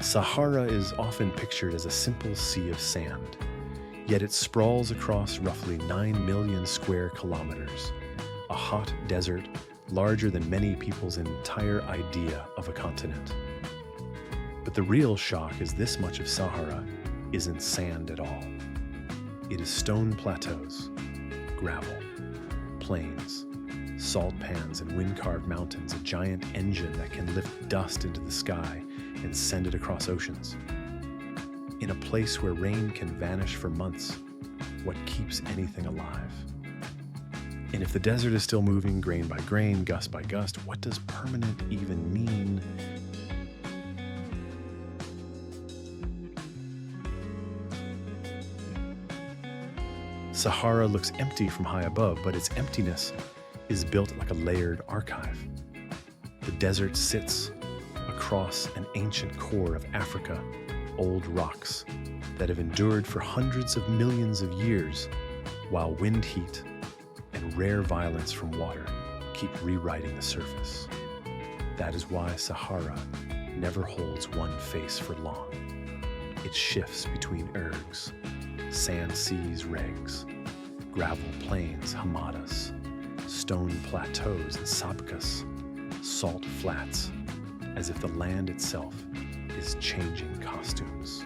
Sahara is often pictured as a simple sea of sand, yet it sprawls across roughly 9 million square kilometers, a hot desert larger than many people's entire idea of a continent. But the real shock is this much of Sahara isn't sand at all. It is stone plateaus, gravel, plains, salt pans, and wind-carved mountains, a giant engine that can lift dust into the sky and send it across oceans. In a place where rain can vanish for months, what keeps anything alive? And if the desert is still moving grain by grain, gust by gust, what does permanent even mean? Sahara looks empty from high above, but its emptiness is built like a layered archive. The desert sits across an ancient core of Africa, old rocks that have endured for hundreds of millions of years, while wind heat and rare violence from water keep rewriting the surface. That is why Sahara never holds one face for long. It shifts between ergs, sand seas regs, gravel plains, hamadas, stone plateaus and sabkas, salt flats, as if the land itself is changing costumes.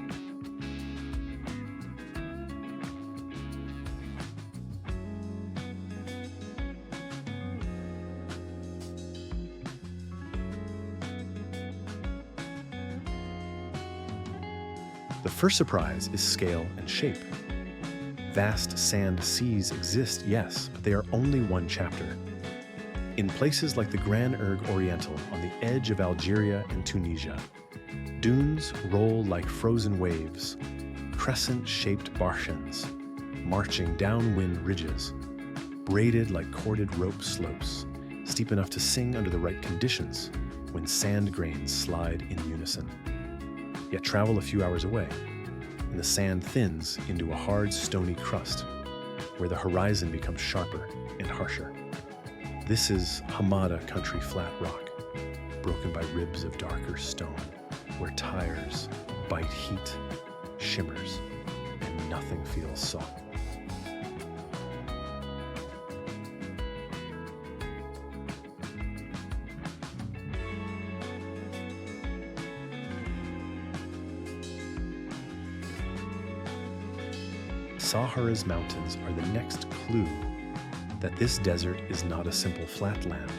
The first surprise is scale and shape. Vast sand seas exist, yes, but they are only one chapter. In places like the Grand Erg Oriental on the edge of Algeria and Tunisia, dunes roll like frozen waves, crescent-shaped barshans, marching downwind ridges, braided like corded rope slopes, steep enough to sing under the right conditions when sand grains slide in unison. Yet travel a few hours away, and the sand thins into a hard, stony crust, where the horizon becomes sharper and harsher. This is Hamada country flat rock, broken by ribs of darker stone, where tires bite heat, shimmers, and nothing feels soft. Sahara's mountains are the next clue that this desert is not a simple flatland.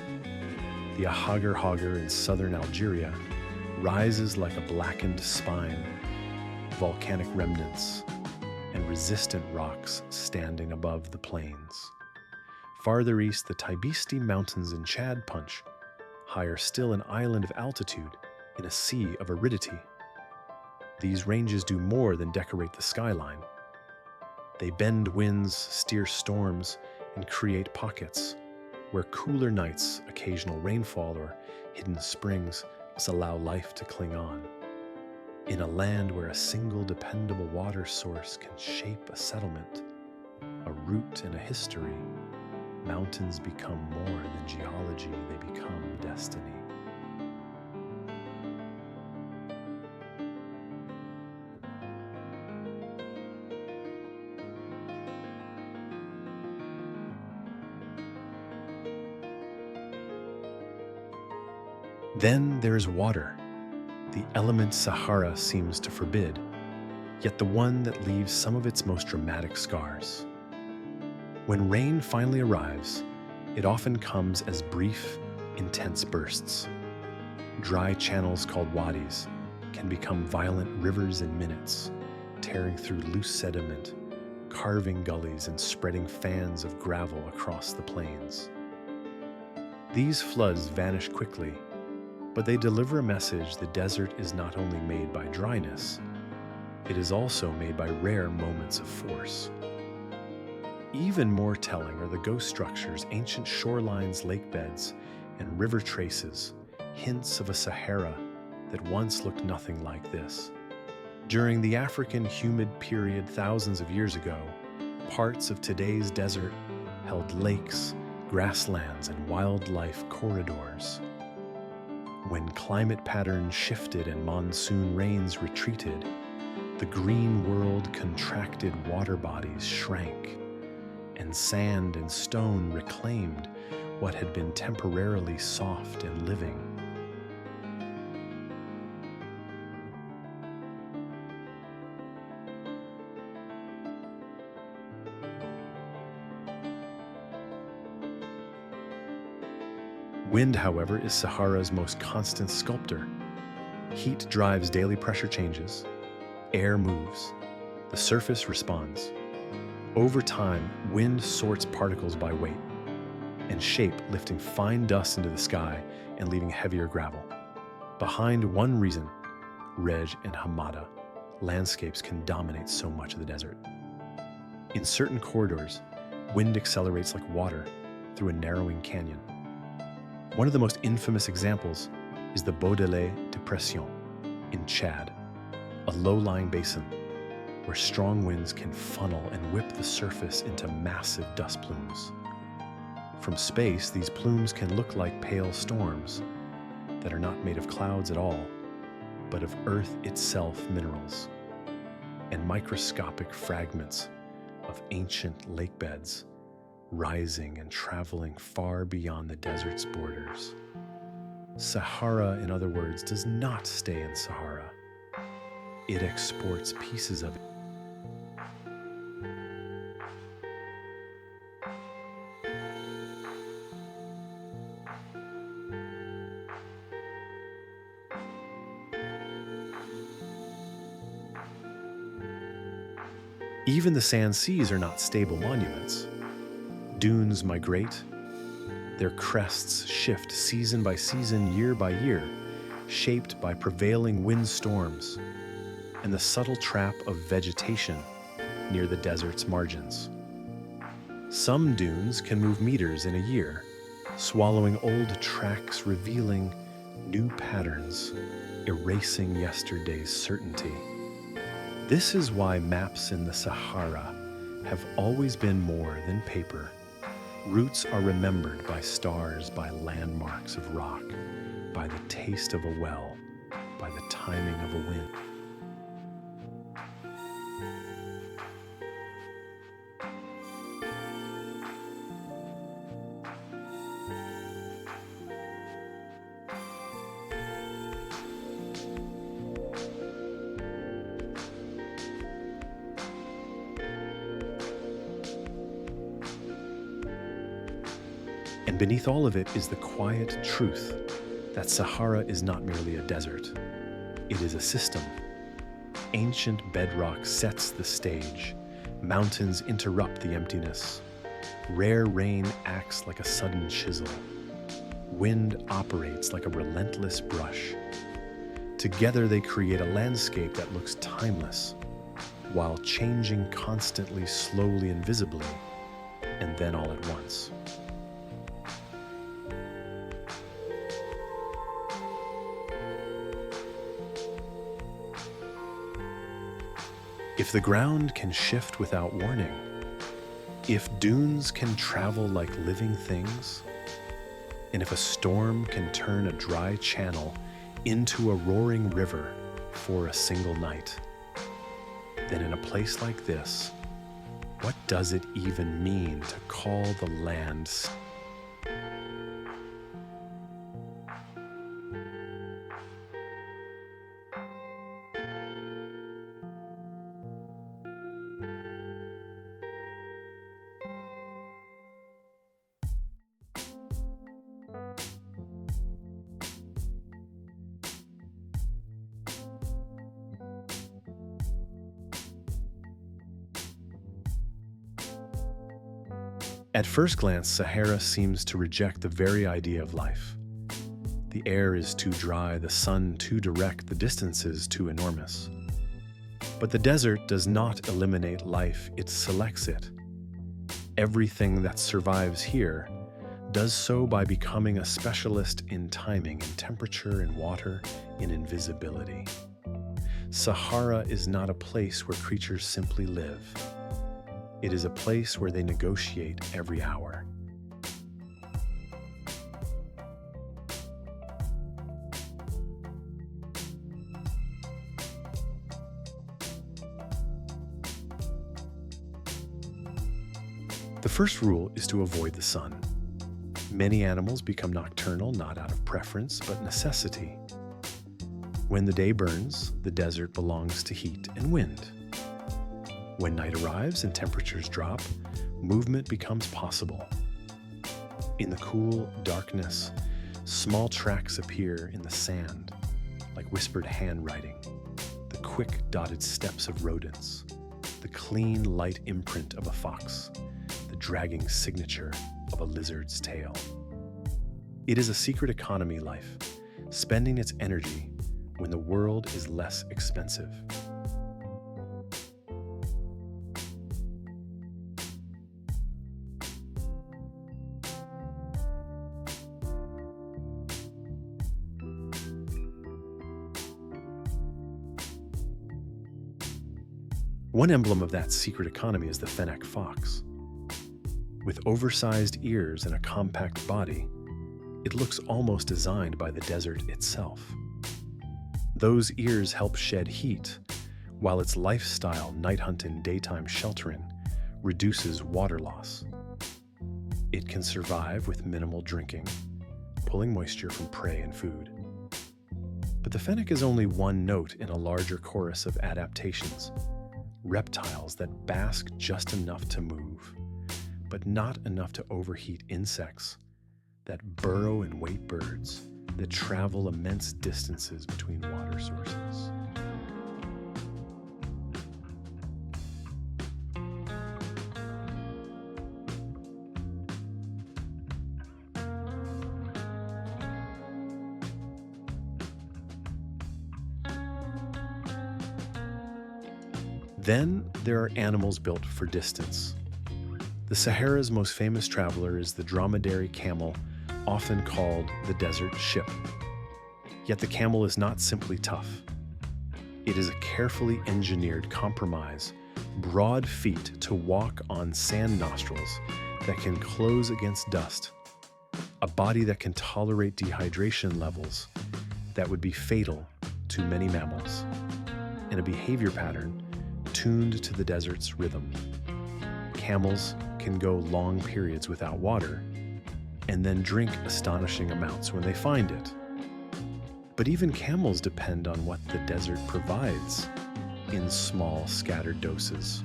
The Ahagar in southern Algeria rises like a blackened spine, volcanic remnants, and resistant rocks standing above the plains. Farther east, the Tibesti Mountains in Chad punch, higher still an island of altitude in a sea of aridity. These ranges do more than decorate the skyline. They bend winds, steer storms, and create pockets where cooler nights, occasional rainfall, or hidden springs must allow life to cling on. In a land where a single dependable water source can shape a settlement, a route and a history, mountains become more than geology, they become destiny. Then there is water, the element Sahara seems to forbid, yet the one that leaves some of its most dramatic scars. When rain finally arrives, it often comes as brief, intense bursts. Dry channels called wadis can become violent rivers in minutes, tearing through loose sediment, carving gullies and spreading fans of gravel across the plains. These floods vanish quickly, but they deliver a message: the desert is not only made by dryness, it is also made by rare moments of force. Even more telling are the ghost structures, ancient shorelines, lake beds, and river traces, hints of a Sahara that once looked nothing like this. During the African humid period thousands of years ago, parts of today's desert held lakes, grasslands, and wildlife corridors. When climate patterns shifted and monsoon rains retreated, the green world contracted, water bodies shrank, and sand and stone reclaimed what had been temporarily soft and living. Wind, however, is Sahara's most constant sculptor. Heat drives daily pressure changes. Air moves. The surface responds. Over time, wind sorts particles by weight and shape, lifting fine dust into the sky and leaving heavier gravel. Behind one reason, Rej and Hamada, landscapes can dominate so much of the desert. In certain corridors, wind accelerates like water through a narrowing canyon. One of the most infamous examples is the Baudelaire Depression in Chad, a low-lying basin where strong winds can funnel and whip the surface into massive dust plumes. From space, these plumes can look like pale storms that are not made of clouds at all, but of Earth itself minerals and microscopic fragments of ancient lake beds rising and traveling far beyond the desert's borders. Sahara, in other words, does not stay in Sahara. It exports pieces of it. Even the sand seas are not stable monuments. Dunes migrate. Their crests shift season by season, year by year, shaped by prevailing windstorms and the subtle trap of vegetation near the desert's margins. Some dunes can move meters in a year, swallowing old tracks, revealing new patterns, erasing yesterday's certainty. This is why maps in the Sahara have always been more than paper. Routes are remembered by stars, by landmarks of rock, by the taste of a well, by the timing of a wind. And beneath all of it is the quiet truth that Sahara is not merely a desert. It is a system. Ancient bedrock sets the stage. Mountains interrupt the emptiness. Rare rain acts like a sudden chisel. Wind operates like a relentless brush. Together they create a landscape that looks timeless, while changing constantly, slowly and visibly, and then all at once. If the ground can shift without warning, if dunes can travel like living things, and if a storm can turn a dry channel into a roaring river for a single night, then in a place like this, what does it even mean to call the land? At first glance, Sahara seems to reject the very idea of life. The air is too dry, the sun too direct, the distances too enormous. But the desert does not eliminate life, it selects it. Everything that survives here does so by becoming a specialist in timing, in temperature, in water, in invisibility. Sahara is not a place where creatures simply live. It is a place where they negotiate every hour. The first rule is to avoid the sun. Many animals become nocturnal not out of preference, but necessity. When the day burns, the desert belongs to heat and wind. When night arrives and temperatures drop, movement becomes possible. In the cool darkness, small tracks appear in the sand, like whispered handwriting, the quick dotted steps of rodents, the clean light imprint of a fox, the dragging signature of a lizard's tail. It is a secret economy life, spending its energy when the world is less expensive. One emblem of that secret economy is the fennec fox. With oversized ears and a compact body, it looks almost designed by the desert itself. Those ears help shed heat, while its lifestyle, night hunting, daytime sheltering, reduces water loss. It can survive with minimal drinking, pulling moisture from prey and food. But the fennec is only one note in a larger chorus of adaptations. Reptiles that bask just enough to move, but not enough to overheat insects, that burrow and wait birds, that travel immense distances between water sources. Then there are animals built for distance. The Sahara's most famous traveler is the dromedary camel, often called the desert ship. Yet the camel is not simply tough. It is a carefully engineered compromise, broad feet to walk on sand nostrils that can close against dust, a body that can tolerate dehydration levels that would be fatal to many mammals, and a behavior pattern tuned to the desert's rhythm. Camels can go long periods without water and then drink astonishing amounts when they find it. But even camels depend on what the desert provides in small, scattered doses.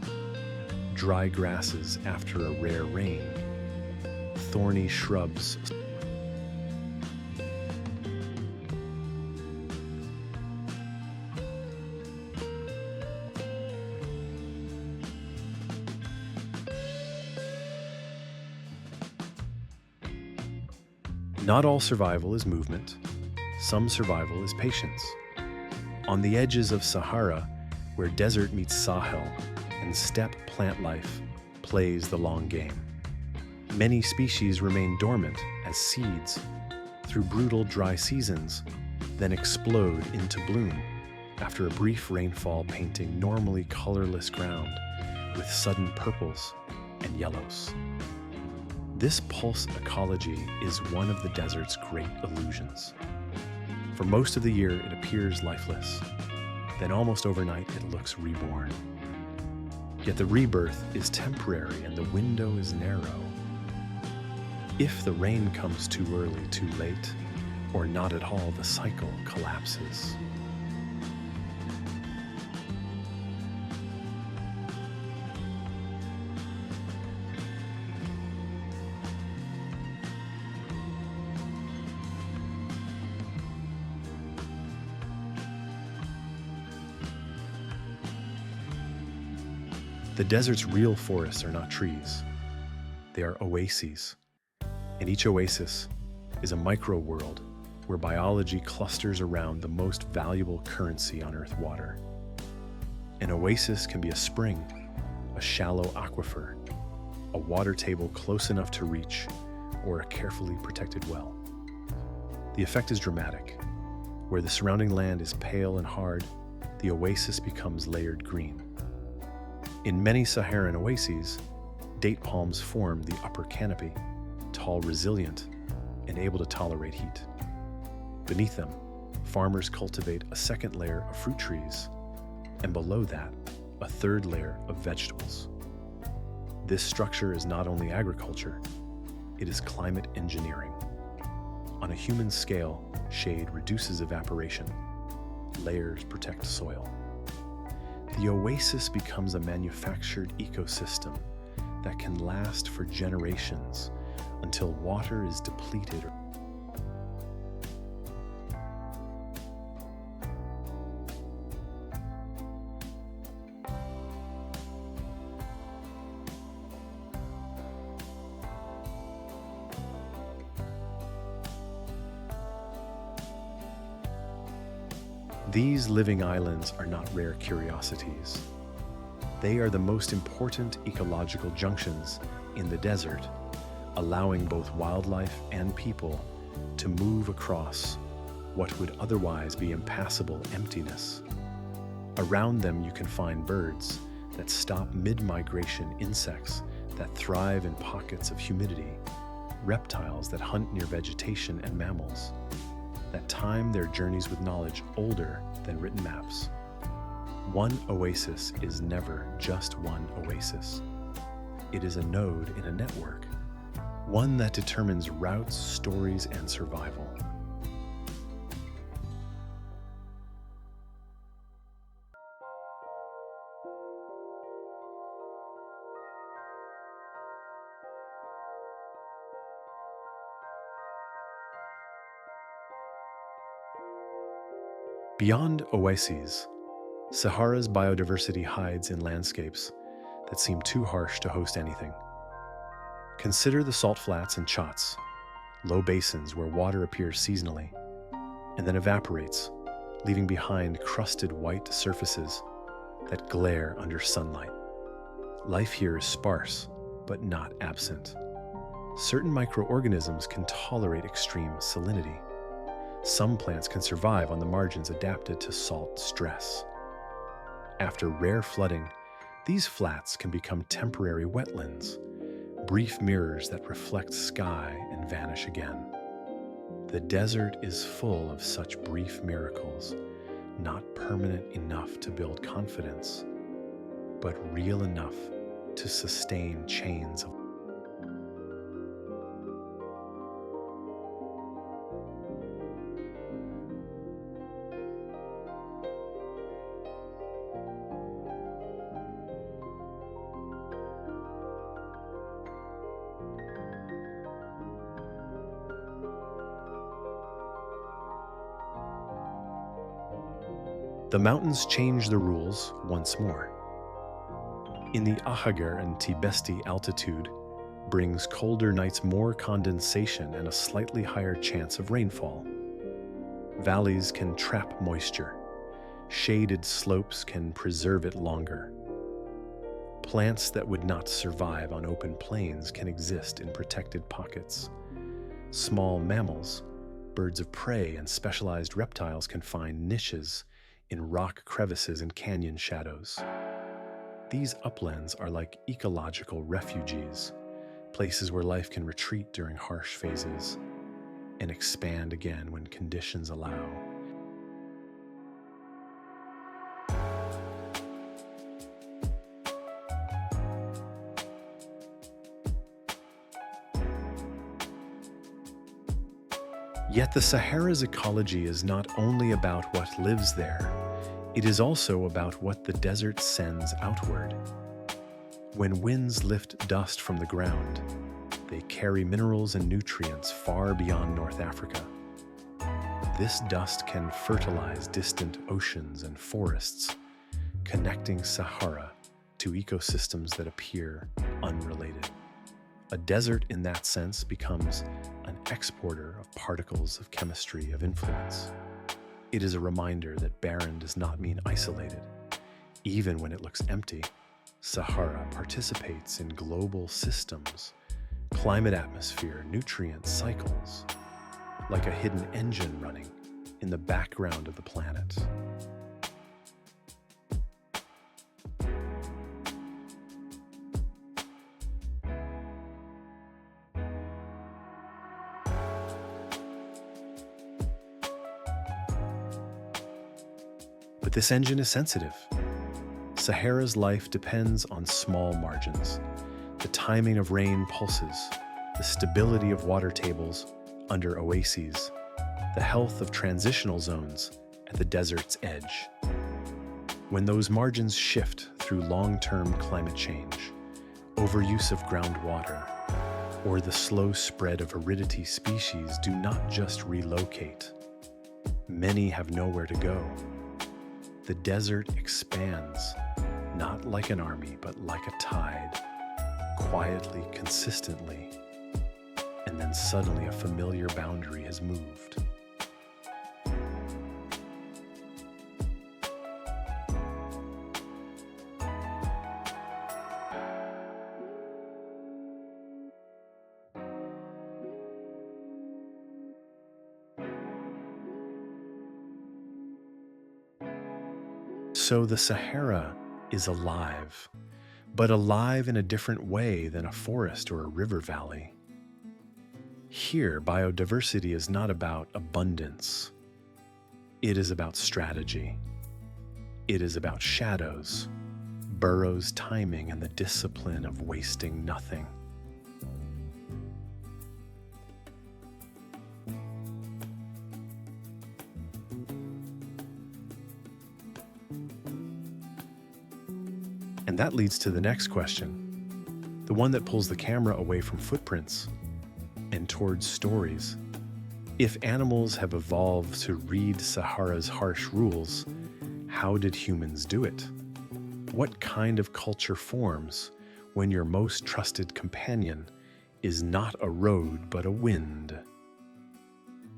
Dry grasses after a rare rain, thorny shrubs, Not all survival is movement. Some survival is patience. On the edges of Sahara, where desert meets Sahel and steppe plant life plays the long game, many species remain dormant as seeds through brutal dry seasons, then explode into bloom after a brief rainfall painting normally colorless ground with sudden purples and yellows. This pulse ecology is one of the desert's great illusions. For most of the year, it appears lifeless. Then almost overnight, it looks reborn. Yet the rebirth is temporary and the window is narrow. If the rain comes too early, too late, or not at all, the cycle collapses. The desert's real forests are not trees. They are oases. And each oasis is a micro-world where biology clusters around the most valuable currency on Earth, water. An oasis can be a spring, a shallow aquifer, a water table close enough to reach, or a carefully protected well. The effect is dramatic. Where the surrounding land is pale and hard, the oasis becomes layered green. In many Saharan oases, date palms form the upper canopy, tall, resilient, and able to tolerate heat. Beneath them, farmers cultivate a second layer of fruit trees, and below that, a third layer of vegetables. This structure is not only agriculture, it is climate engineering. On a human scale, shade reduces evaporation. Layers protect soil. The oasis becomes a manufactured ecosystem that can last for generations until water is depleted. These living islands are not rare curiosities. They are the most important ecological junctions in the desert, allowing both wildlife and people to move across what would otherwise be impassable emptiness. Around them you can find birds that stop mid-migration, insects that thrive in pockets of humidity, reptiles that hunt near vegetation, and mammals that time their journeys with knowledge older than written maps. One oasis is never just one oasis. It is a node in a network, one that determines routes, stories, and survival. Beyond oases, Sahara's biodiversity hides in landscapes that seem too harsh to host anything. Consider the salt flats and chats, low basins where water appears seasonally and then evaporates, leaving behind crusted white surfaces that glare under sunlight. Life here is sparse, but not absent. Certain microorganisms can tolerate extreme salinity. Some plants can survive on the margins adapted to salt stress. After rare flooding, these flats can become temporary wetlands, brief mirrors that reflect sky and vanish again. The desert is full of such brief miracles, not permanent enough to build confidence, but real enough to sustain chains of. The mountains change the rules once more. In the Ahagar and Tibesti altitude brings colder nights, more condensation, and a slightly higher chance of rainfall. Valleys can trap moisture. Shaded slopes can preserve it longer. Plants that would not survive on open plains can exist in protected pockets. Small mammals, birds of prey, and specialized reptiles can find niches in rock crevices and canyon shadows. These uplands are like ecological refuges, places where life can retreat during harsh phases and expand again when conditions allow. Yet the Sahara's ecology is not only about what lives there, it is also about what the desert sends outward. When winds lift dust from the ground, they carry minerals and nutrients far beyond North Africa. This dust can fertilize distant oceans and forests, connecting Sahara to ecosystems that appear unrelated. A desert, in that sense, becomes an exporter of particles of chemistry of influence. It is a reminder that barren does not mean isolated. Even when it looks empty, Sahara participates in global systems, climate, atmosphere, nutrient cycles, like a hidden engine running in the background of the planet. But this engine is sensitive. Sahara's life depends on small margins. the timing of rain pulses, the stability of water tables under oases, the health of transitional zones at the desert's edge. When those margins shift through long-term climate change, overuse of groundwater, or the slow spread of aridity species do not just relocate. Many have nowhere to go. The desert expands, not like an army, but like a tide, quietly, consistently, and then suddenly a familiar boundary has moved. So the Sahara is alive, but alive in a different way than a forest or a river valley. Here, biodiversity is not about abundance. It is about strategy. It is about shadows, burrows, timing, and the discipline of wasting nothing. And that leads to the next question, the one that pulls the camera away from footprints and towards stories. If animals have evolved to read Sahara's harsh rules, how did humans do it? What kind of culture forms when your most trusted companion is not a road but a wind?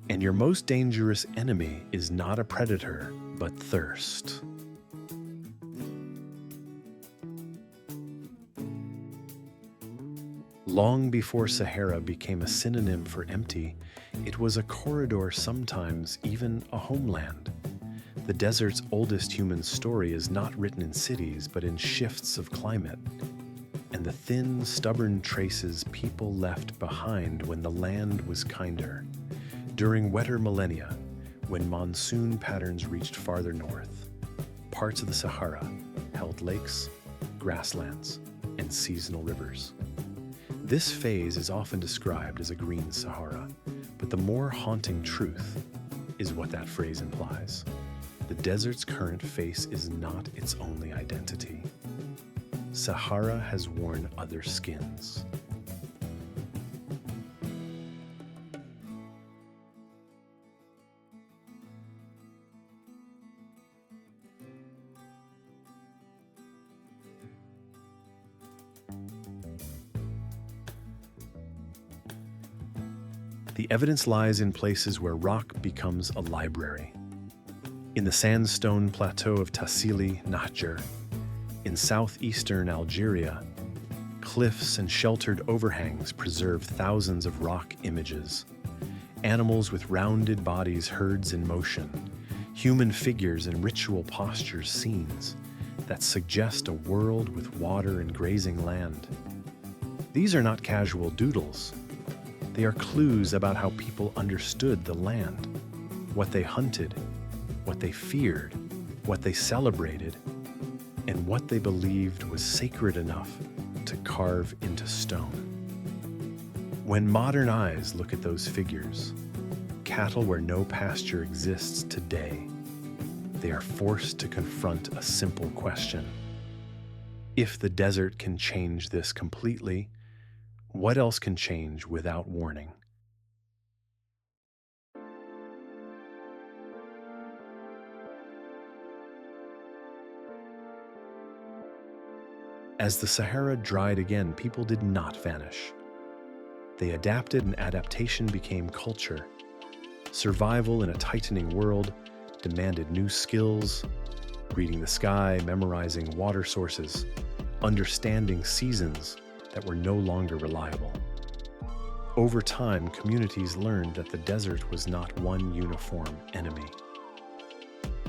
And your most dangerous enemy is not a predator but thirst. Long before Sahara became a synonym for empty, it was a corridor, sometimes even a homeland. The desert's oldest human story is not written in cities, but in shifts of climate, and the thin, stubborn traces people left behind when the land was kinder. During wetter millennia, when monsoon patterns reached farther north, parts of the Sahara held lakes, grasslands, and seasonal rivers. This phase is often described as a Green Sahara, but the more haunting truth is what that phrase implies. The desert's current face is not its only identity. Sahara has worn other skins. The evidence lies in places where rock becomes a library. In the sandstone plateau of Tassili, Niger, in southeastern Algeria, cliffs and sheltered overhangs preserve thousands of rock images. Animals with rounded bodies, herds in motion, human figures and ritual postures, scenes that suggest a world with water and grazing land. These are not casual doodles. They are clues about how people understood the land, what they hunted, what they feared, what they celebrated, and what they believed was sacred enough to carve into stone. When modern eyes look at those figures, cattle where no pasture exists today, they are forced to confront a simple question. If the desert can change this completely, what else can change without warning? As the Sahara dried again, people did not vanish. They adapted, and adaptation became culture. Survival in a tightening world demanded new skills, reading the sky, memorizing water sources, understanding seasons that were no longer reliable. Over time, communities learned that the desert was not one uniform enemy.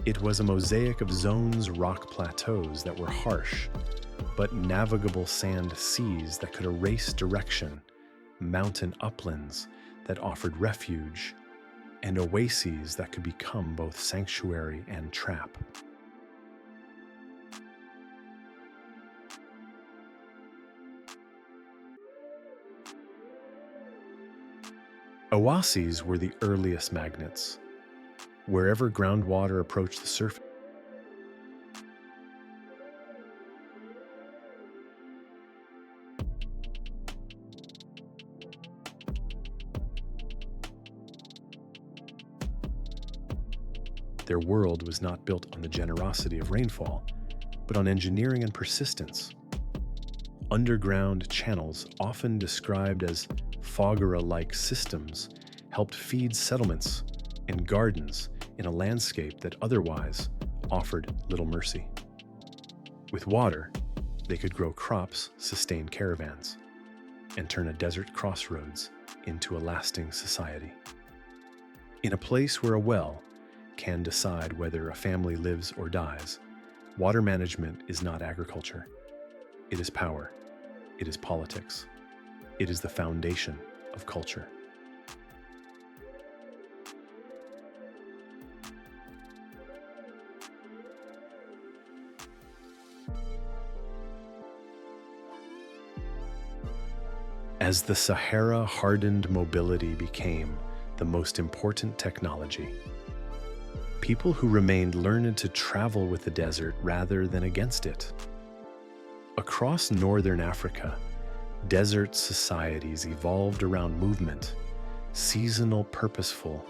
It was a mosaic of zones, rock plateaus that were harsh, but navigable sand seas that could erase direction, mountain uplands that offered refuge, and oases that could become both sanctuary and trap. Oases were the earliest magnets. Wherever groundwater approached the surface, their world was not built on the generosity of rainfall, but on engineering and persistence. Underground channels, often described as Foggara-like systems, helped feed settlements and gardens in a landscape that otherwise offered little mercy. With water, they could grow crops, sustain caravans, and turn a desert crossroads into a lasting society. In a place where a well can decide whether a family lives or dies, water management is not agriculture. It is power. It is politics. It is the foundation of culture. As the Sahara hardened, mobility became the most important technology. People who remained learned to travel with the desert rather than against it. Across northern Africa, desert societies evolved around movement, seasonal, purposeful,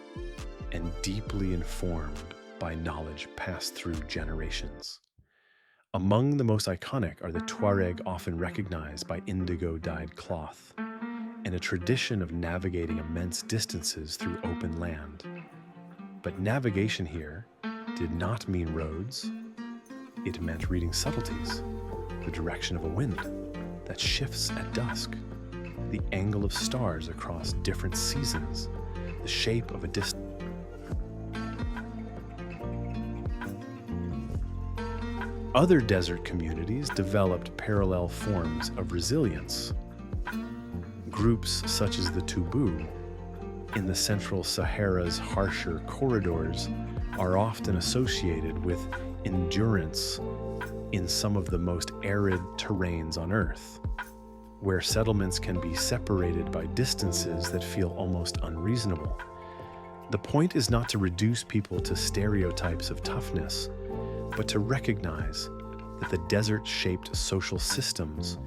and deeply informed by knowledge passed through generations. Among the most iconic are the Tuareg, often recognized by indigo-dyed cloth, and a tradition of navigating immense distances through open land. But navigation here did not mean roads. It meant reading subtleties, the direction of a wind that shifts at dusk, the angle of stars across different seasons, the shape of a distant. Other desert communities developed parallel forms of resilience. Groups such as the Tubu in the central Sahara's harsher corridors are often associated with endurance in some of the most arid terrains on Earth, where settlements can be separated by distances that feel almost unreasonable. The point is not to reduce people to stereotypes of toughness, but to recognize that the desert shaped social systems,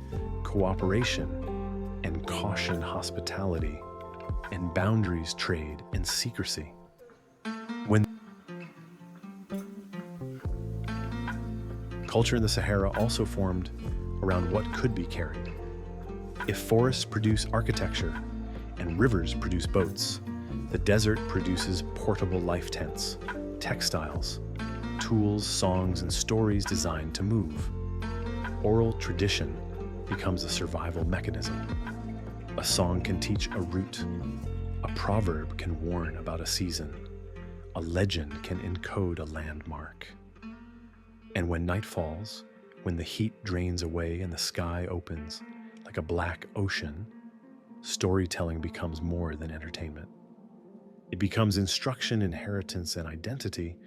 cooperation, and caution hospitality, and boundaries trade and secrecy. When culture in the Sahara also formed around what could be carried. If forests produce architecture and rivers produce boats, the desert produces portable life tents, textiles, tools, songs, and stories designed to move. Oral tradition becomes a survival mechanism. A song can teach a route. A proverb can warn about a season. A legend can encode a landmark. And when night falls, when the heat drains away and the sky opens like a black ocean, storytelling becomes more than entertainment. It becomes instruction, inheritance, and identity.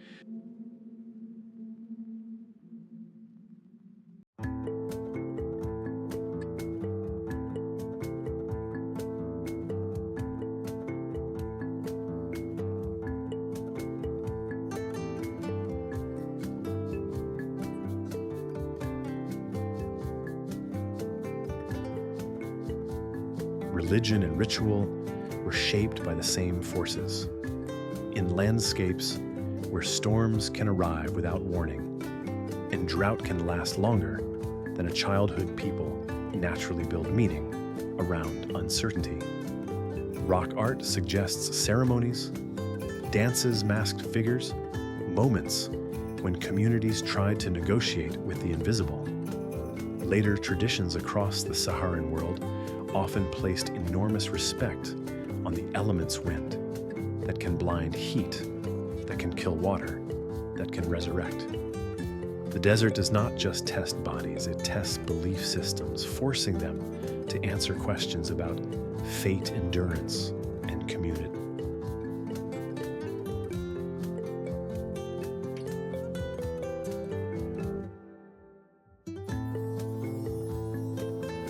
Religion and ritual were shaped by the same forces. In landscapes where storms can arrive without warning and drought can last longer than a childhood, people naturally build meaning around uncertainty. Rock art suggests ceremonies, dances masked figures, moments when communities tried to negotiate with the invisible. Later traditions across the Saharan world often placed enormous respect on the element's wind that can blind heat, that can kill water, that can resurrect. The desert does not just test bodies, it tests belief systems, forcing them to answer questions about fate, endurance, and community.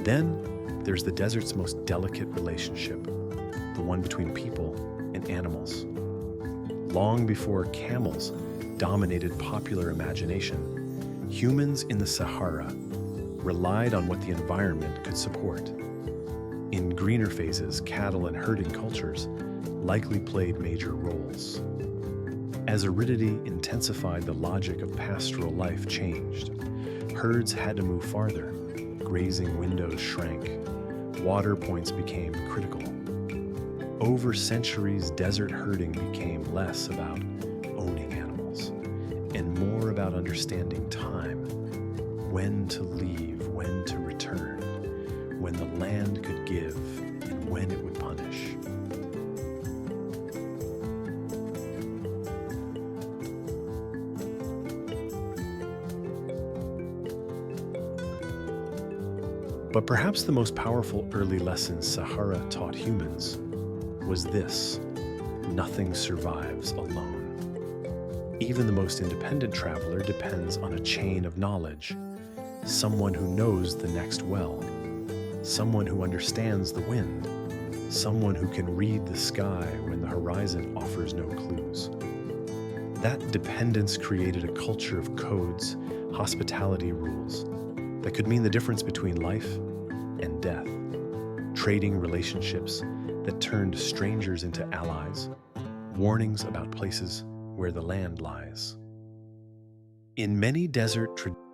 Then there's the desert's most delicate relationship, the the one between people and animals. Long before camels dominated popular imagination, humans in the Sahara relied on what the environment could support. In greener phases, cattle and herding cultures likely played major roles. As aridity intensified, the logic of pastoral life changed. Herds had to move farther, grazing windows shrank, water points became critical. Over centuries, desert herding became less about owning animals and more about understanding time, when to leave, when to return, when the land could give and when it would punish. But perhaps the most powerful early lesson Sahara taught humans was this: nothing survives alone. Even the most independent traveler depends on a chain of knowledge, someone who knows the next well, someone who understands the wind, someone who can read the sky when the horizon offers no clues. That dependence created a culture of codes, hospitality rules, that could mean the difference between life and death, trading relationships that turned strangers into allies, warnings about places where the land lies. In many desert traditions,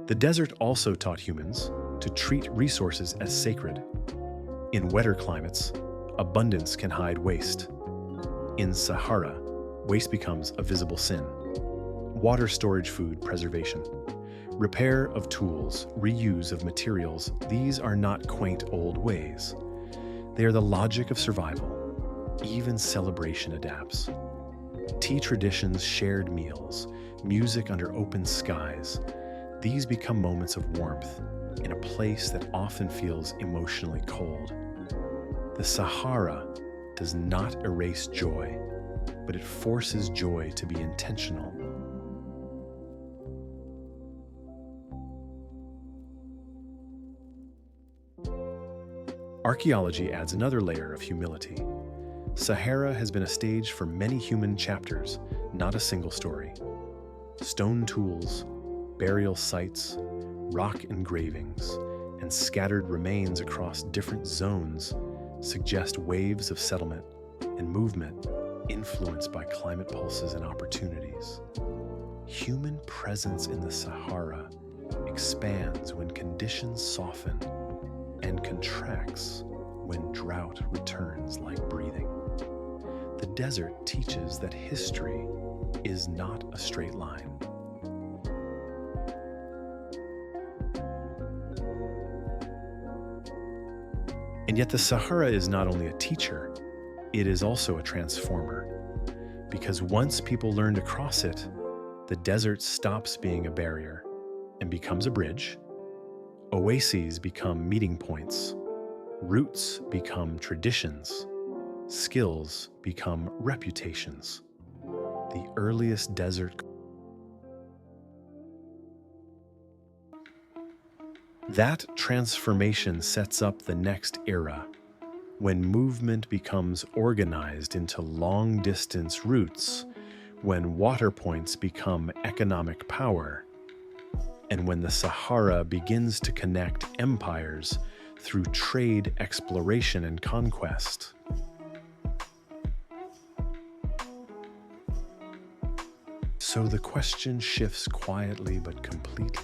the desert also taught humans to treat resources as sacred. In wetter climates, abundance can hide waste. In Sahara, waste becomes a visible sin. Water storage, food preservation, repair of tools, reuse of materials, these are not quaint old ways. They are the logic of survival. Even celebration adapts. Tea traditions, shared meals, music under open skies, these become moments of warmth in a place that often feels emotionally cold. The Sahara does not erase joy, but it forces joy to be intentional. Archaeology adds another layer of humility. Sahara has been a stage for many human chapters, not a single story. Stone tools, burial sites, rock engravings, and scattered remains across different zones suggest waves of settlement and movement influenced by climate pulses and opportunities. Human presence in the Sahara expands when conditions soften and contracts when drought returns like breathing. The desert teaches that history is not a straight line. And yet the Sahara is not only a teacher, it is also a transformer. Because once people learn to cross it, the desert stops being a barrier and becomes a bridge. Oases become meeting points. Roots become traditions. Skills become reputations. The earliest desert. That transformation sets up the next era, when movement becomes organized into long-distance routes, when water points become economic power, and when the Sahara begins to connect empires through trade, exploration, and conquest. So the question shifts quietly but completely.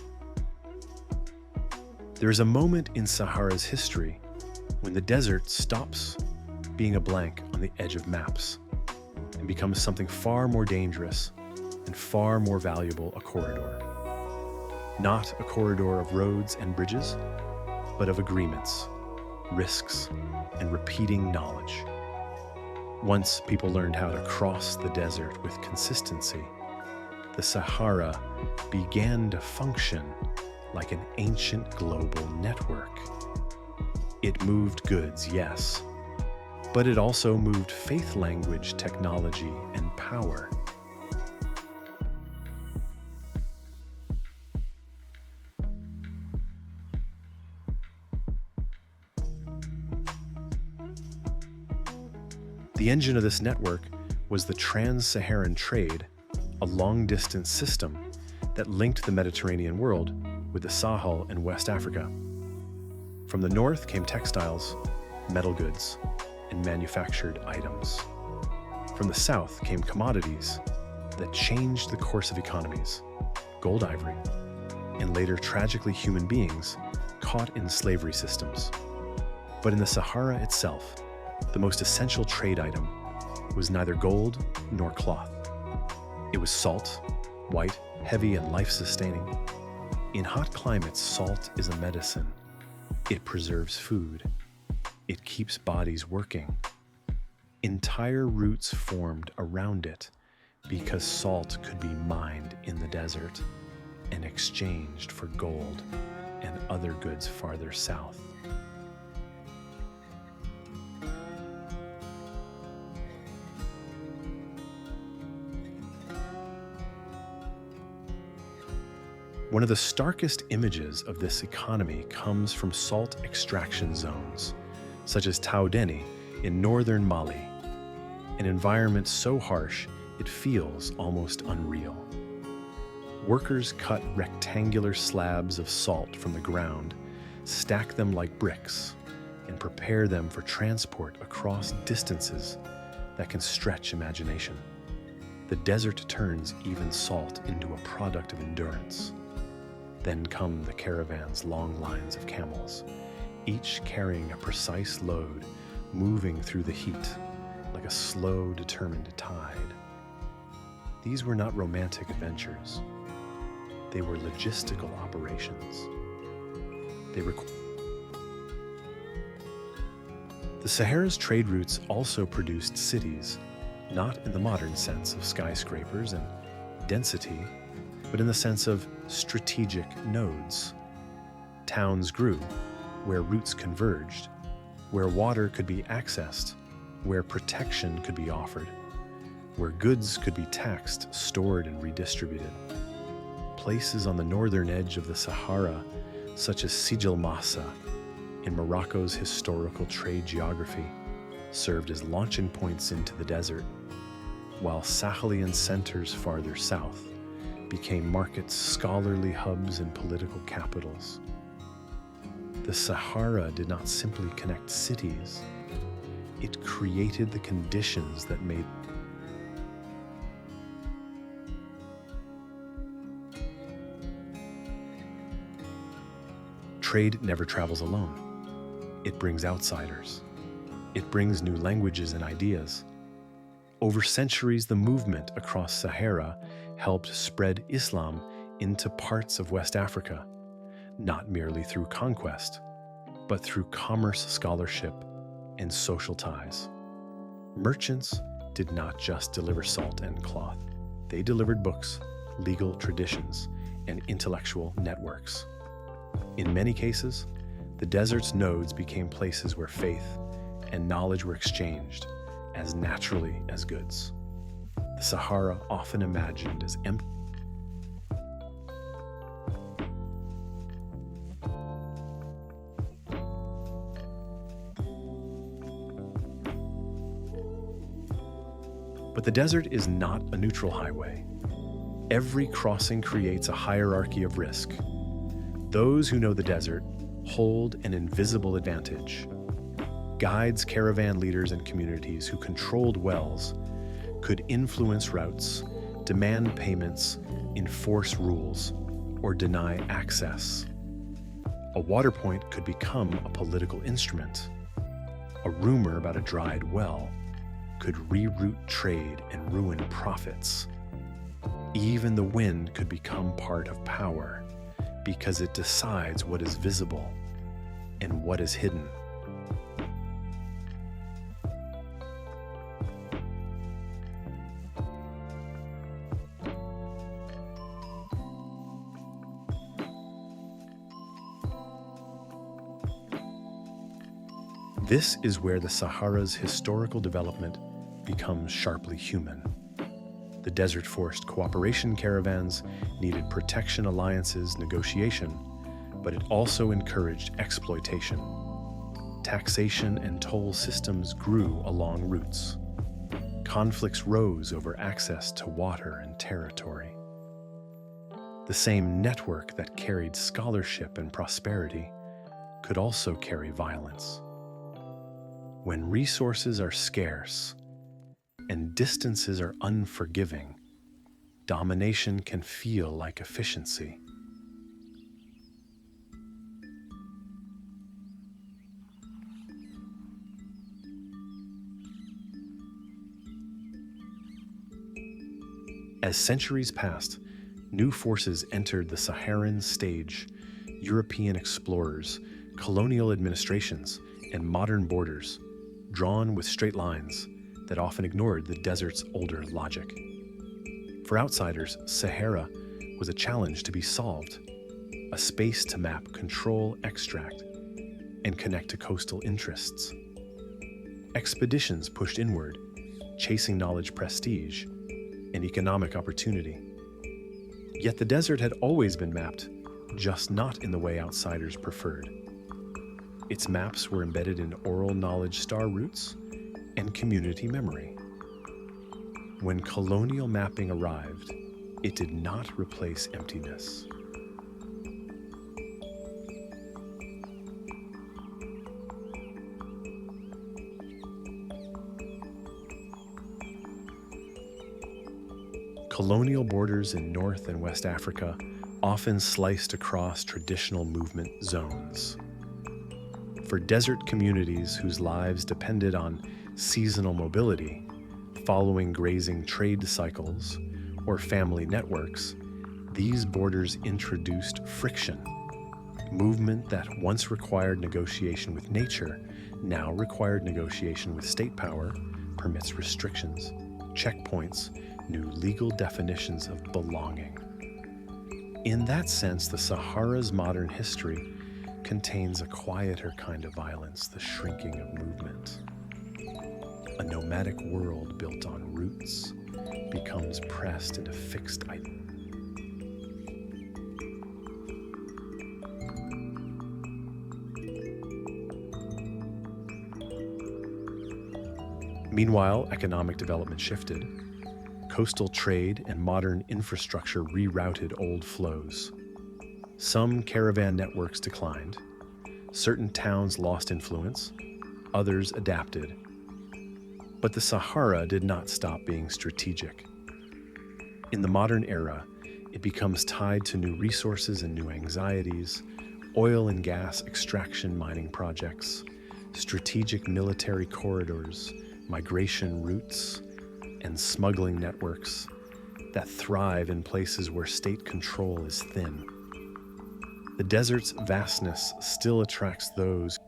There is a moment in Sahara's history when the desert stops being a blank on the edge of maps and becomes something far more dangerous and far more valuable, a corridor. Not a corridor of roads and bridges, but of agreements, risks, and repeating knowledge. Once people learned how to cross the desert with consistency, the Sahara began to function like an ancient global network. It moved goods, yes, but it also moved faith, language, technology, and power. The engine of this network was the trans-Saharan trade, a long-distance system that linked the Mediterranean world with the Sahel and West Africa. From the north came textiles, metal goods, and manufactured items. From the south came commodities that changed the course of economies, gold, ivory, and later tragically human beings caught in slavery systems. But in the Sahara itself, the most essential trade item was neither gold nor cloth. It was salt, white, heavy, and life-sustaining. In hot climates, salt is a medicine. It preserves food. It keeps bodies working. Entire routes formed around it because salt could be mined in the desert and exchanged for gold and other goods farther south. One of the starkest images of this economy comes from salt extraction zones, such as Taoudeni in northern Mali, an environment so harsh it feels almost unreal. Workers cut rectangular slabs of salt from the ground, stack them like bricks, and prepare them for transport across distances that can stretch imagination. The desert turns even salt into a product of endurance. Then come the caravan's long lines of camels, each carrying a precise load, moving through the heat like a slow, determined tide. These were not romantic adventures. They were logistical operations. The Sahara's trade routes also produced cities, not in the modern sense of skyscrapers and density, but in the sense of strategic nodes. Towns grew where routes converged, where water could be accessed, where protection could be offered, where goods could be taxed, stored, and redistributed. Places on the northern edge of the Sahara, such as Sijil Massa in Morocco's historical trade geography, served as launching points into the desert, while Sahelian centers farther south became markets, scholarly hubs, and political capitals. The Sahara did not simply connect cities, it created the conditions that made trade never travels alone. It brings outsiders. It brings new languages and ideas. Over centuries, the movement across Sahara helped spread Islam into parts of West Africa, not merely through conquest, but through commerce, scholarship, and social ties. Merchants did not just deliver salt and cloth. They delivered books, legal traditions, and intellectual networks. In many cases, the desert's nodes became places where faith and knowledge were exchanged as naturally as goods. The Sahara, often imagined as empty, but the desert is not a neutral highway. Every crossing creates a hierarchy of risk. Those who know the desert hold an invisible advantage. Guides, caravan leaders, and communities who controlled wells could influence routes, demand payments, enforce rules, or deny access. A water point could become a political instrument. A rumor about a dried well could reroute trade and ruin profits. Even the wind could become part of power because it decides what is visible and what is hidden. This is where the Sahara's historical development becomes sharply human. The desert forced cooperation caravans, needed protection alliances, negotiation, but it also encouraged exploitation. Taxation and toll systems grew along routes. conflicts rose over access to water and territory. The same network that carried scholarship and prosperity could also carry violence. When resources are scarce and distances are unforgiving, domination can feel like efficiency. As centuries passed, new forces entered the Saharan stage: European explorers, colonial administrations, and modern borders, drawn with straight lines that often ignored the desert's older logic. For outsiders, Sahara was a challenge to be solved, a space to map, control, extract, and connect to coastal interests. Expeditions pushed inward, chasing knowledge, prestige, and economic opportunity. Yet the desert had always been mapped, just not in the way outsiders preferred. Its maps were embedded in oral knowledge star routes and community memory. When colonial mapping arrived, it did not replace emptiness. Colonial borders in North and West Africa often sliced across traditional movement zones. For desert communities whose lives depended on seasonal mobility, following grazing trade cycles, or family networks, these borders introduced friction. Movement that once required negotiation with nature now required negotiation with state power, permits restrictions, checkpoints, new legal definitions of belonging. In that sense, the Sahara's modern history contains a quieter kind of violence, the shrinking of movement. A nomadic world built on roots becomes pressed into fixed ideas. Meanwhile, economic development shifted. Coastal trade and modern infrastructure rerouted old flows. Some caravan networks declined. Certain towns lost influence. Others adapted. But the Sahara did not stop being strategic. In the modern era, it becomes tied to new resources and new anxieties: oil and gas extraction mining projects, strategic military corridors, migration routes, and smuggling networks that thrive in places where state control is thin. The desert's vastness still attracts those.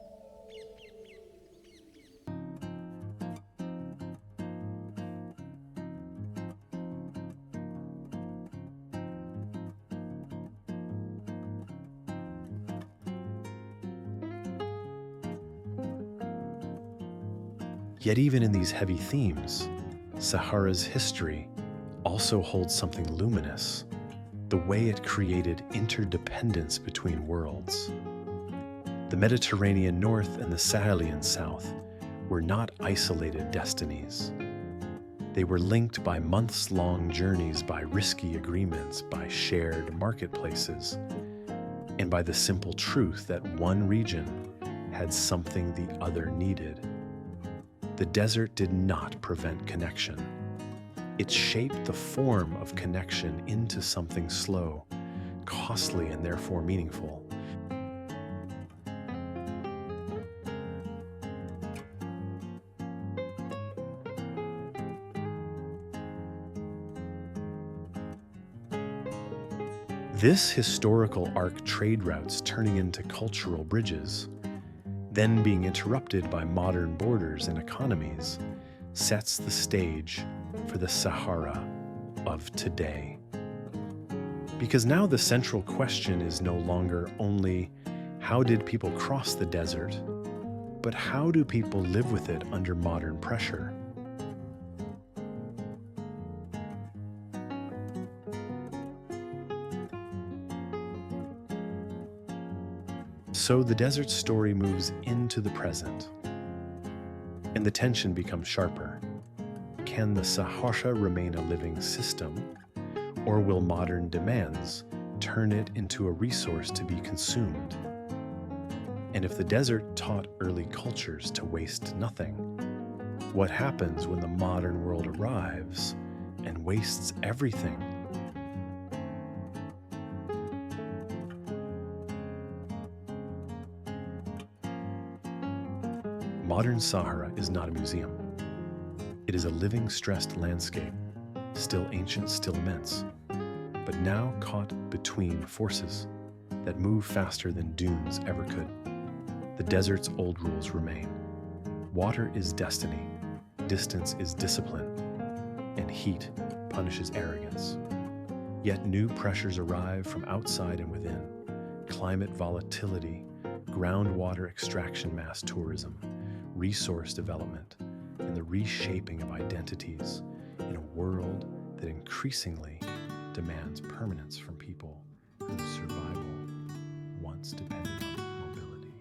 Yet even in these heavy themes, Sahara's history also holds something luminous: the way it created interdependence between worlds. The Mediterranean North and the Sahelian South were not isolated destinies. They were linked by months-long journeys, by risky agreements, by shared marketplaces, and by the simple truth that one region had something the other needed. The desert did not prevent connection. It shaped the form of connection into something slow, costly, and therefore meaningful. This historical arc, trade routes turning into cultural bridges, then being interrupted by modern borders and economies, sets the stage for the Sahara of today. Because now the central question is no longer only how did people cross the desert, but how do people live with it under modern pressure? So the desert story moves into the present, and the tension becomes sharper. Can can the Sahara remain a living system, or will modern demands turn it into a resource to be consumed? And if the desert taught early cultures to waste nothing, what happens when the modern world arrives and wastes everything? Modern Sahara is not a museum. It is a living, stressed landscape, still ancient, still immense, but now caught between forces that move faster than dunes ever could. The desert's old rules remain. Water is destiny, distance is discipline, and heat punishes arrogance. Yet new pressures arrive from outside and within: climate volatility, groundwater extraction, mass tourism, resource development, and the reshaping of identities in a world that increasingly demands permanence from people whose survival once depended on mobility.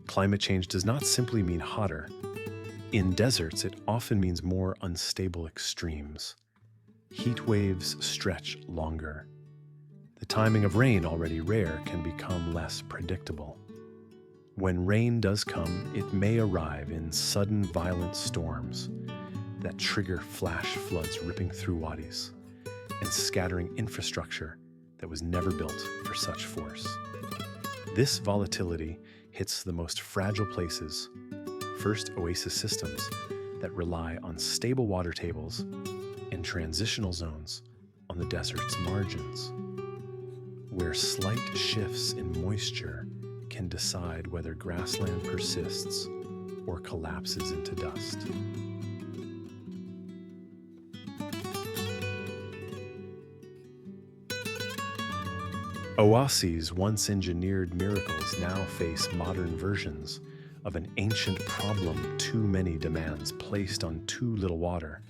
Climate change does not simply mean hotter. In deserts, it often means more unstable extremes. Heat waves stretch longer. The timing of rain, already rare, can become less predictable. When rain does come, it may arrive in sudden, violent storms that trigger flash floods ripping through wadis and scattering infrastructure that was never built for such force. This volatility hits the most fragile places, first oasis systems that rely on stable water tables, and transitional zones on the desert's margins, where slight shifts in moisture can decide whether grassland persists or collapses into dust. Oases, once engineered miracles, now face modern versions of an ancient problem: too many demands placed on too little water.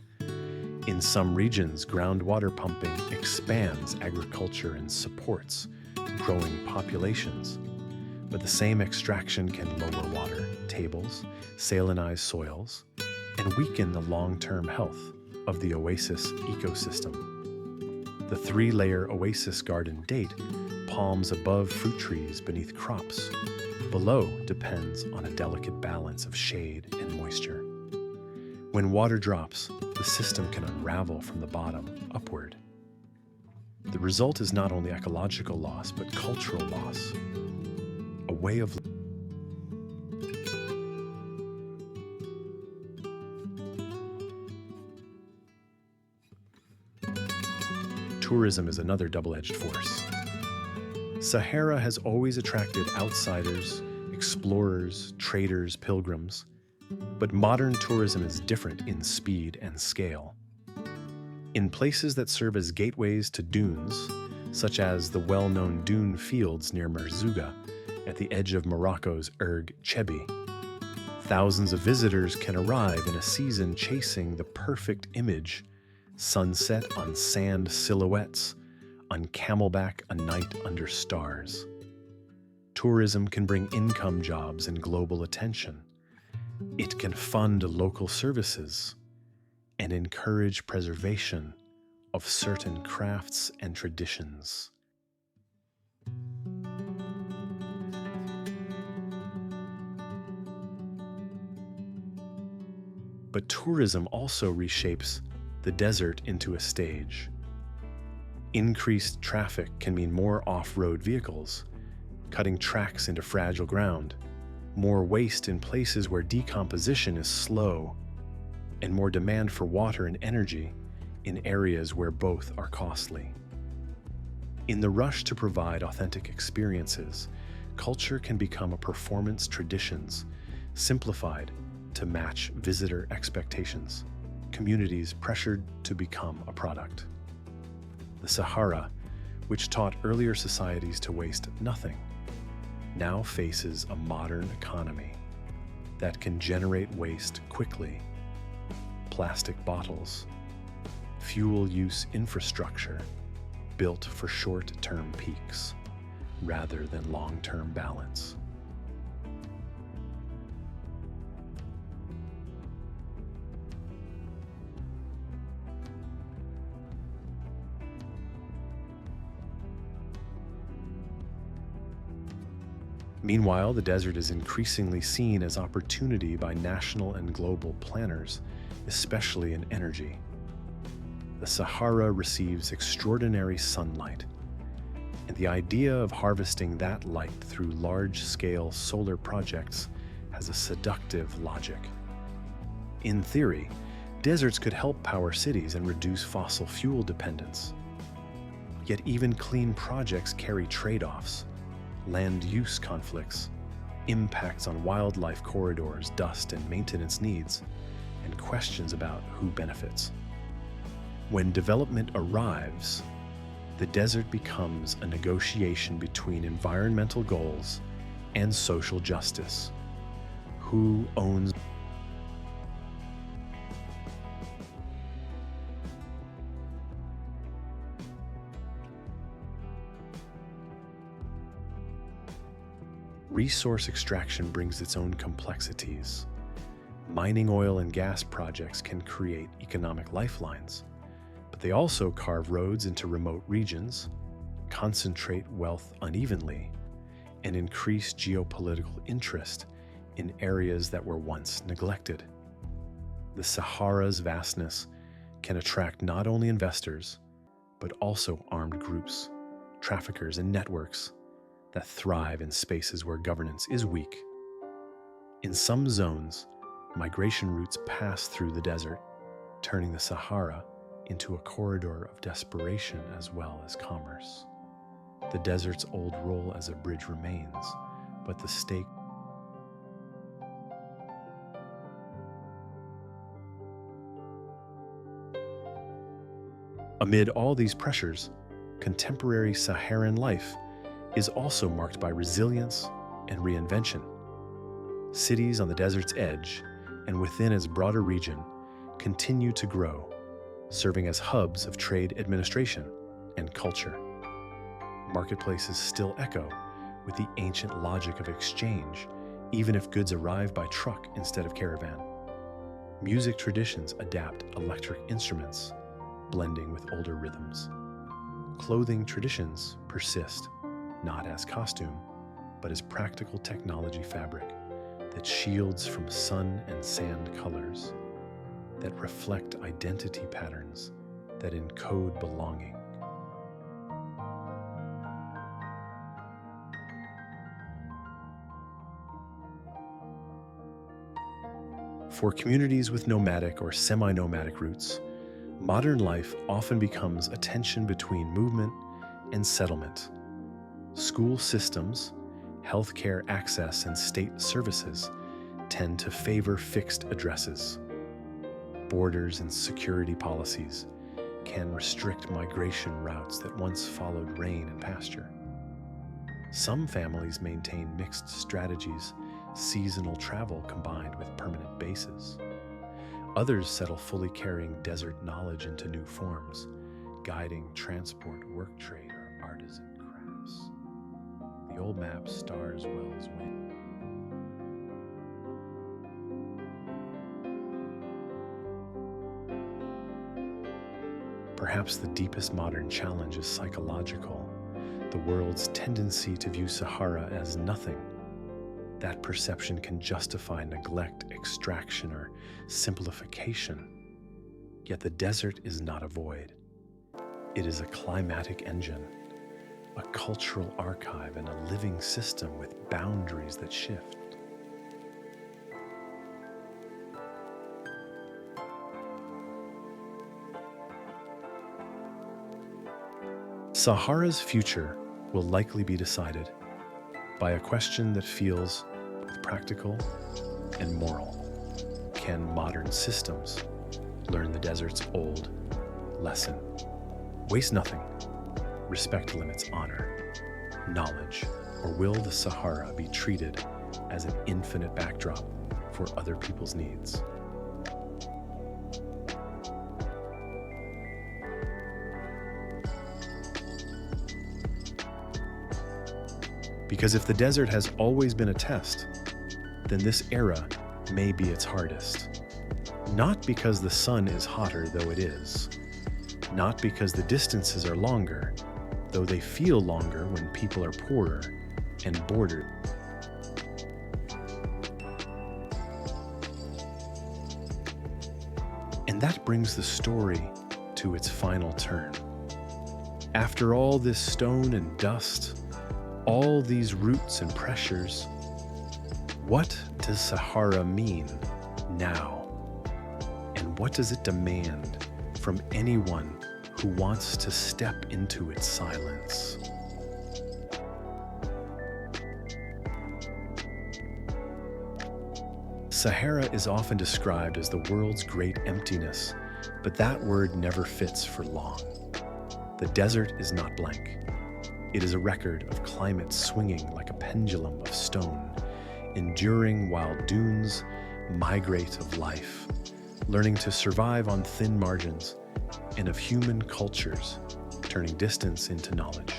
In some regions, groundwater pumping expands agriculture and supports growing populations, but the same extraction can lower water tables, salinize soils, and weaken the long-term health of the oasis ecosystem. The three-layer oasis garden date palms above fruit trees beneath crops. Below depends on a delicate balance of shade and moisture. When water drops, the system can unravel from the bottom upward. The result is not only ecological loss, but cultural loss. A way of tourism is another double-edged force. Sahara has always attracted outsiders, explorers, traders, pilgrims, but modern tourism is different in speed and scale. In places that serve as gateways to dunes, such as the well-known dune fields near Merzouga at the edge of Morocco's Erg Chebi, thousands of visitors can arrive in a season chasing the perfect image: sunset on sand silhouettes, on camelback a night under stars. Tourism can bring income, jobs, and global attention. It can fund local services and encourage preservation of certain crafts and traditions. But tourism also reshapes the desert into a stage. Increased traffic can mean more off-road vehicles, cutting tracks into fragile ground, more waste in places where decomposition is slow, and more demand for water and energy in areas where both are costly. In the rush to provide authentic experiences, culture can become a performance traditions, simplified to match visitor expectations, communities pressured to become a product. The Sahara, which taught earlier societies to waste nothing, now faces a modern economy that can generate waste quickly. Plastic bottles, fuel use infrastructure, built for short-term peaks rather than long-term balance. Meanwhile, the desert is increasingly seen as opportunity by national and global planners, especially in energy. The Sahara receives extraordinary sunlight, and the idea of harvesting that light through large-scale solar projects has a seductive logic. In theory, deserts could help power cities and reduce fossil fuel dependence. Yet even clean projects carry trade-offs: land use conflicts, impacts on wildlife corridors, dust and maintenance needs, and questions about who benefits. When development arrives, the desert becomes a negotiation between environmental goals and social justice. Who owns Resource extraction brings its own complexities. Mining oil and gas projects can create economic lifelines, but they also carve roads into remote regions, concentrate wealth unevenly, and increase geopolitical interest in areas that were once neglected. The Sahara's vastness can attract not only investors, but also armed groups, traffickers, and networks that thrive in spaces where governance is weak. In some zones, migration routes pass through the desert, turning the Sahara into a corridor of desperation as well as commerce. The desert's old role as a bridge remains, but the stake Amid all these pressures, contemporary Saharan life is also marked by resilience and reinvention. Cities on the desert's edge and within its broader region continue to grow, serving as hubs of trade, administration, and culture. Marketplaces still echo with the ancient logic of exchange, even if goods arrive by truck instead of caravan. Music traditions adapt electric instruments, blending with older rhythms. Clothing traditions persist, not as costume, but as practical technology fabric that shields from sun and sand colors, that reflect identity patterns, that encode belonging. For communities with nomadic or semi-nomadic roots, modern life often becomes a tension between movement and settlement. School systems, healthcare access, and state services tend to favor fixed addresses. Borders and security policies can restrict migration routes that once followed rain and pasture. Some families maintain mixed strategies, seasonal travel combined with permanent bases. Others settle fully carrying desert knowledge into new forms, guiding transport, work trade, or artisan crafts. The old map stars wells wind. Perhaps the deepest modern challenge is psychological, the world's tendency to view Sahara as nothing. That perception can justify neglect, extraction, or simplification. Yet the desert is not a void. It is a climatic engine, a cultural archive, and a living system with boundaries that shift. Sahara's future will likely be decided by a question that feels both practical and moral. Can modern systems learn the desert's old lesson? Waste nothing, respect limits honor, knowledge, or will the Sahara be treated as an infinite backdrop for other people's needs? Because if the desert has always been a test, then this era may be its hardest. Not because the sun is hotter, though it is. Not because the distances are longer, though they feel longer when people are poorer and bordered. And that brings the story to its final turn. After all this stone and dust, all these roots and pressures, what does Sahara mean now? And what does it demand from anyone who wants to step into its silence? Sahara is often described as the world's great emptiness, but that word never fits for long. The desert is not blank. It is a record of climate swinging like a pendulum of stone, enduring while dunes migrate of life, learning to survive on thin margins, and of human cultures turning distance into knowledge.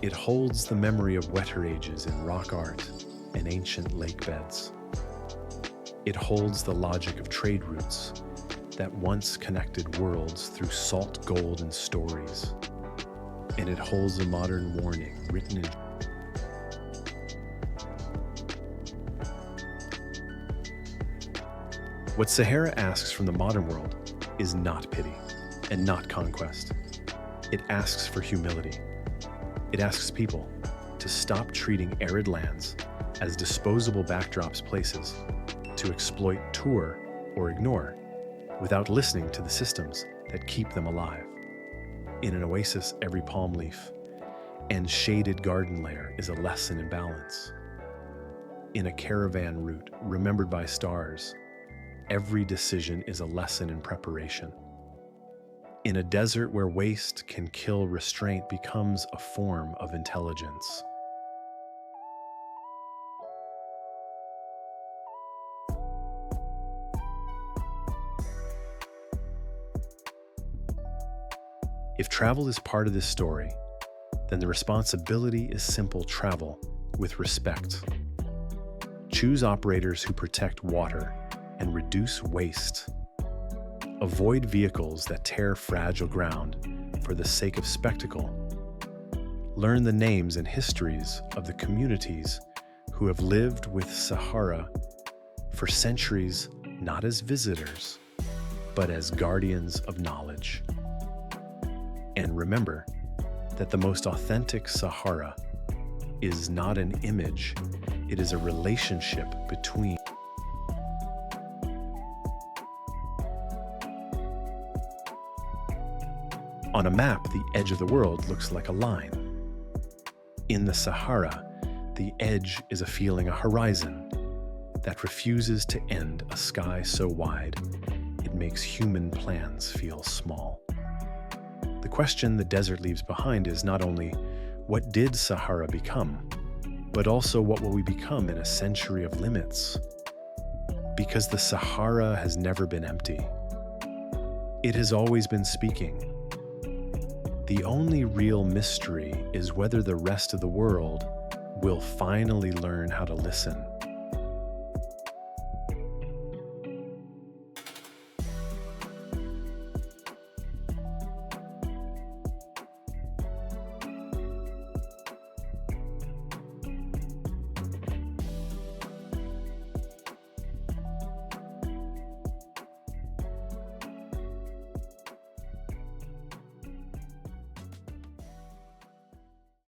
It holds the memory of wetter ages in rock art and ancient lake beds. It holds the logic of trade routes that once connected worlds through salt, gold, and stories. And it holds a modern warning written in What Sahara asks from the modern world is not pity and not conquest. It asks for humility. It asks people to stop treating arid lands as disposable backdrops places to exploit, tour, or ignore without listening to the systems that keep them alive. In an oasis, every palm leaf and shaded garden layer is a lesson in balance. In a caravan route remembered by stars, every decision is a lesson in preparation. In a desert where waste can kill, restraint becomes a form of intelligence. If travel is part of this story, then the responsibility is simple: travel with respect. Choose operators who protect water and reduce waste. Avoid vehicles that tear fragile ground for the sake of spectacle. Learn the names and histories of the communities who have lived with Sahara for centuries, not as visitors, but as guardians of knowledge. And remember that the most authentic Sahara is not an image, it is a relationship between. On a map, the edge of the world looks like a line. In the Sahara, the edge is a feeling, a horizon that refuses to end, a sky so wide it makes human plans feel small. The question the desert leaves behind is not only what did Sahara become, but also what will we become in a century of limits? Because the Sahara has never been empty. It has always been speaking. The only real mystery is whether the rest of the world will finally learn how to listen.